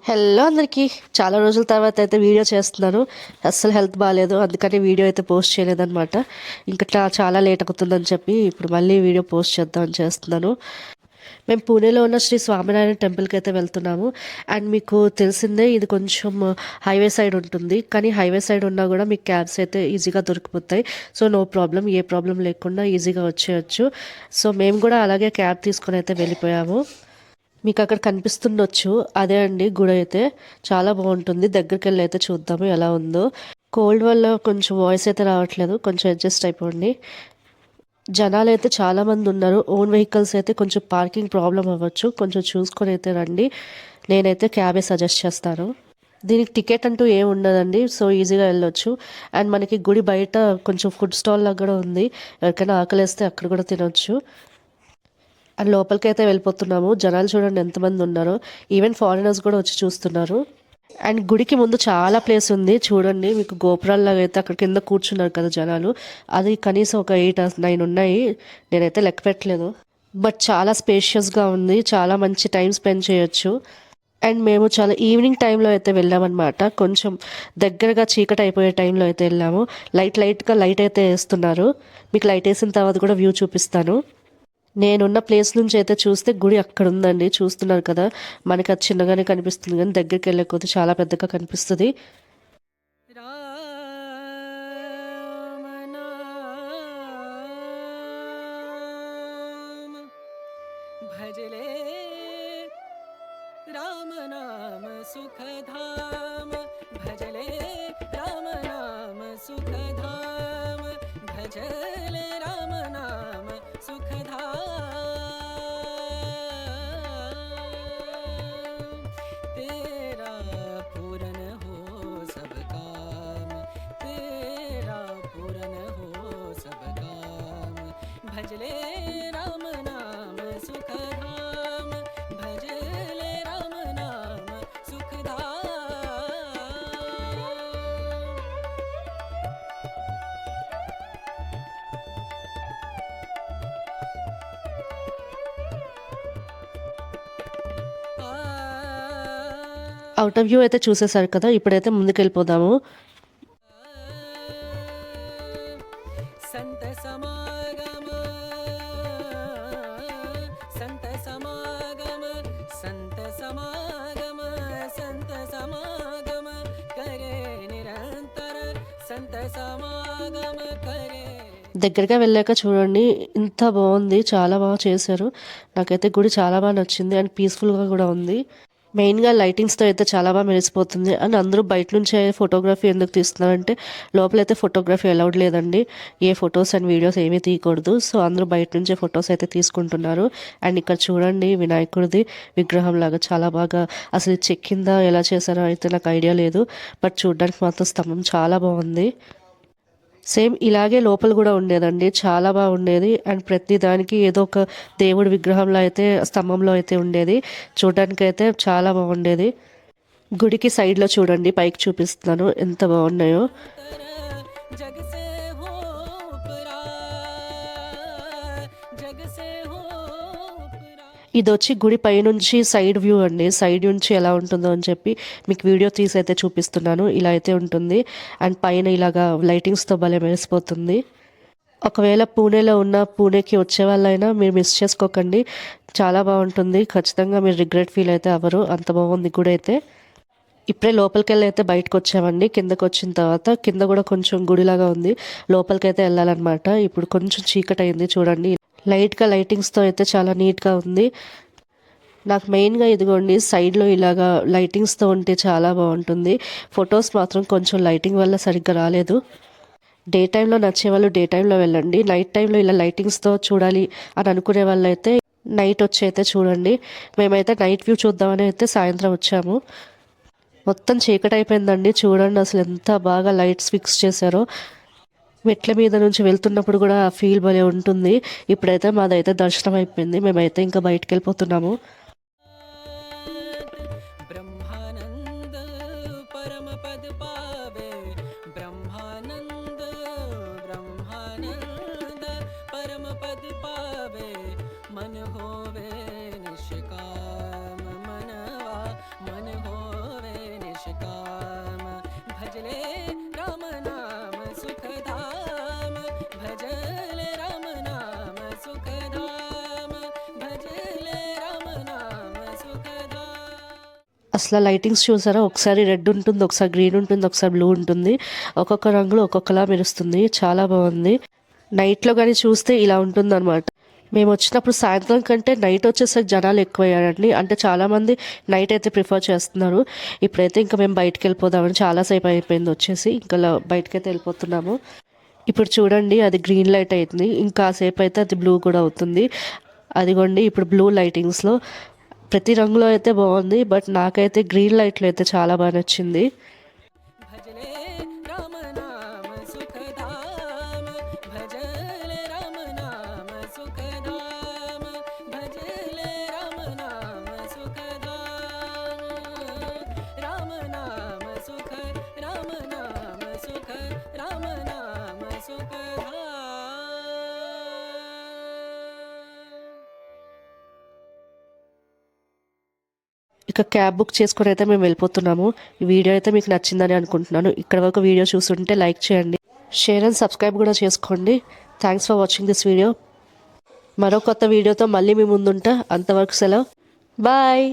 Hello అందరికీ. చాలా రోజుల తర్వాత అయితే వీడియో చేస్తున్నాను. అస్సలు హెల్త్ బాగాలేదు, అందుకని వీడియో అయితే పోస్ట్ చేయలేదన్నమాట. ఇంకా చాలా లేట్ అవుతుందని చెప్పి ఇప్పుడు మళ్ళీ వీడియో పోస్ట్ చేద్దామని చేస్తున్నాను. మేము పూణేలో ఉన్న శ్రీ స్వామినారాయణ టెంపుల్కి అయితే వెళ్తున్నాము. అండ్ మీకు తెలిసిందే, ఇది కొంచెం హైవే సైడ్ ఉంటుంది. కానీ హైవే సైడ్ ఉన్నా కూడా మీకు క్యాబ్స్ అయితే ఈజీగా దొరికిపోతాయి. సో నో ప్రాబ్లం, ఏ ప్రాబ్లం లేకుండా ఈజీగా వచ్చేయచ్చు. సో మేము కూడా అలాగే క్యాబ్ తీసుకొని అయితే వెళ్ళిపోయాము. మీకు అక్కడ కనిపిస్తుండొచ్చు, అదే అండి గుడి అయితే. చాలా బాగుంటుంది, దగ్గరికి వెళ్ళి అయితే చూద్దాము ఎలా ఉందో. కోల్డ్ వల్ల కొంచెం వాయిస్ అయితే రావట్లేదు, కొంచెం అడ్జస్ట్ అయిపోండి. జనాలు అయితే చాలా మంది ఉన్నారు. ఓన్ వెహికల్స్ అయితే కొంచెం పార్కింగ్ ప్రాబ్లం అవ్వచ్చు, కొంచెం చూసుకొని అయితే రండి. నేనైతే క్యాబే సజెస్ట్ చేస్తాను. దీనికి టికెట్ అంటూ ఏమి ఉండదండి, సో ఈజీగా వెళ్ళొచ్చు. అండ్ మనకి గుడి బయట కొంచెం ఫుడ్ స్టాల్ లాగా కూడా ఉంది, ఎవరికైనా ఆకలిస్తే అక్కడ కూడా తినొచ్చు. అండ్ లోపలికి అయితే వెళ్ళిపోతున్నాము. జనాలు చూడండి ఎంతమంది ఉన్నారో, ఈవెన్ ఫారినర్స్ కూడా వచ్చి చూస్తున్నారు. అండ్ గుడికి ముందు చాలా ప్లేస్ ఉంది చూడండి, మీకు గోపురాల్లాగా అయితే అక్కడ కింద కూర్చున్నారు కదా జనాలు, అది కనీసం ఒక 8 or 9 ఉన్నాయి. నేనైతే లెక్క పెట్టలేదు. బట్ చాలా స్పేషియస్గా ఉంది, చాలా మంచి టైం స్పెండ్ చేయొచ్చు. అండ్ మేము చాలా ఈవినింగ్ టైంలో అయితే వెళ్ళామన్నమాట. కొంచెం దగ్గరగా చీకటి అయిపోయే టైంలో అయితే వెళ్ళాము. లైట్గా లైట్ అయితే వేస్తున్నారు. మీకు లైట్ వేసిన తర్వాత కూడా వ్యూ చూపిస్తాను. నేనున్న ప్లేస్ నుంచి అయితే చూస్తే గుడి అక్కడ ఉందండి, చూస్తున్నారు కదా. మనకి అది చిన్నగానే కనిపిస్తుంది, కానీ దగ్గరికి వెళ్ళే కొద్ది చాలా పెద్దగా కనిపిస్తుంది. భజలే రామ నామ సుఖధామ, భజలే రామ నామ సుఖధామ, భజలే రామ నామ సుఖధామ. तेरा पूरन हो सब काम, तेरा पूरन हो सब काम, भजले राम नाम सुखधाम, भजले राम नाम सुखधाम. అవుట్ ఆఫ్ వ్యూ అయితే చూసేసారు కదా, ఇప్పుడైతే ముందుకు వెళ్ళిపోదాము. संत समागम, संत समागम, संत समागम, संत समागम करे निरंतर, संत समागम करे. దగ్గరగా వెళ్ళాక చూడండి, ఇంత బాగుంది, చాలా బాగా చేశారు. నాకైతే గుడి చాలా బాగా నచ్చింది. అండ్ పీస్ఫుల్గా కూడా ఉంది. మెయిన్గా లైటింగ్స్తో అయితే చాలా బాగా మెరిసిపోతుంది. అండ్ అందరూ బయట నుంచే ఫోటోగ్రఫీ ఎందుకు తీస్తున్నారంటే, లోపలైతే ఫోటోగ్రఫీ అలౌడ్ లేదండి. ఏ ఫొటోస్ అండ్ వీడియోస్ ఏమీ తీయకూడదు. సో అందరూ బయట నుంచే ఫొటోస్ అయితే తీసుకుంటున్నారు. అండ్ ఇక్కడ చూడండి, వినాయకుడిది విగ్రహం లాగా చాలా బాగా, అసలు చెక్కిందా ఎలా చేశారో అయితే నాకు ఐడియా లేదు. బట్ చూడడానికి మాత్రం స్తంభం చాలా బాగుంది. సేమ్ ఇలాగే లోపల కూడా ఉండేదండి, చాలా బాగుండేది. అండ్ ప్రతి దానికి ఏదో ఒక దేవుడి విగ్రహంలో అయితే స్తంభంలో అయితే ఉండేది. చూడడానికి అయితే చాలా బాగుండేది. గుడికి సైడ్లో చూడండి, పైకి చూపిస్తున్నాను ఎంత బాగున్నాయో. जग से हो उपरा, जग से हो उपरा. ఇది వచ్చి గుడి పైనుంచి సైడ్ వ్యూ అండి, సైడ్ నుంచి ఎలా ఉంటుందో అని చెప్పి మీకు వీడియో తీసి అయితే చూపిస్తున్నాను. ఇలా అయితే ఉంటుంది. అండ్ పైన ఇలాగా లైటింగ్స్తో భలే మెరిసిపోతుంది. ఒకవేళ పూణేలో ఉన్న, పూణేకి వచ్చే వాళ్ళైనా మీరు మిస్ చేసుకోకండి, చాలా బాగుంటుంది. ఖచ్చితంగా మీరు రిగ్రెట్ ఫీల్ అయితే అవ్వరు, అంత బాగుంది గుడి అయితే. ఇప్పుడే లోపలికి వెళ్ళి అయితే బయటకు వచ్చామండి. కిందకు వచ్చిన తర్వాత కింద కూడా కొంచెం గుడిలాగా ఉంది, లోపలికి అయితే వెళ్ళాలన్నమాట. ఇప్పుడు కొంచెం చీకటి అయింది చూడండి, లైట్గా లైటింగ్స్తో అయితే చాలా నీట్గా ఉంది. నాకు మెయిన్గా ఇదిగోండి సైడ్లో ఇలాగా లైటింగ్స్తో ఉంటే చాలా బాగుంటుంది. ఫొటోస్ మాత్రం కొంచెం లైటింగ్ వల్ల సరిగ్గా రాలేదు. డే టైంలో నచ్చే వాళ్ళు డే టైంలో వెళ్ళండి. నైట్ టైంలో ఇలా లైటింగ్స్తో చూడాలి అని అనుకునే వాళ్ళు అయితే నైట్ వచ్చి అయితే చూడండి. మేమైతే నైట్ వ్యూ చూద్దామని అయితే సాయంత్రం వచ్చాము. మొత్తం చీకటి అయిపోయిందండి, చూడండి అసలు ఎంత బాగా లైట్స్ ఫిక్స్ చేశారో. మెట్ల మీద నుంచి వెళ్తున్నప్పుడు కూడా ఆ ఫీల్ భలే ఉంటుంది. ఇప్పుడైతే మాదైతే దర్శనం అయిపోయింది, మేమైతే ఇంకా బయటికి వెళ్ళిపోతున్నాము. ब्रह्मानंद परम पद पावे, ब्रह्मानंद, ब्रह्मानंद परम पद पावे, मन होवे निष्काम मनवा, मन होवे అసలు లైటింగ్స్ చూసారా, ఒకసారి రెడ్ ఉంటుంది, ఒకసారి గ్రీన్ ఉంటుంది, ఒకసారి బ్లూ ఉంటుంది. ఒక్కొక్క రంగులో ఒక్కొక్కలా మెరుస్తుంది. చాలా బాగుంది. నైట్లో కానీ చూస్తే ఇలా ఉంటుంది అనమాట. మేము వచ్చినప్పుడు సాయంత్రం కంటే నైట్ వచ్చేసరికి జనాలు ఎక్కువయ్యారండి. అంటే చాలామంది నైట్ అయితే ప్రిఫర్ చేస్తున్నారు. ఇప్పుడైతే ఇంకా మేము బయటకు వెళ్ళిపోదామని, చాలాసేపు అయిపోయింది వచ్చేసి, ఇంకా బయటకైతే వెళ్ళిపోతున్నాము. ఇప్పుడు చూడండి, అది గ్రీన్ లైట్ అవుతుంది, ఇంకా సేపు అయితే అది బ్లూ కూడా అవుతుంది. అదిగోండి ఇప్పుడు బ్లూ లైటింగ్స్లో ప్రతి రంగులో అయితే బాగుంది, బట్ నాకైతే గ్రీన్ లైట్లో అయితే చాలా బాగా నచ్చింది. भजले राम नाम सुखधाम भजले राम नाम सुखधाम भजले राम नाम सुखधाम राम नाम सुख राम नाम सुख राम नाम सुखधाम. ఇక క్యాబ్ బుక్ చేసుకొని అయితే మేము వెళ్ళిపోతున్నాము. ఈ వీడియో అయితే మీకు నచ్చిందని అనుకుంటున్నాను. ఇక్కడ వరకు వీడియో చూస్తుంటే లైక్ చేయండి, షేర్ అండ్ సబ్స్క్రైబ్ కూడా చేసుకోండి. Thanks for watching this video. మరో కొత్త వీడియోతో మళ్ళీ మీ ముందుంటా. అంతవరకు సెలవు, బాయ్.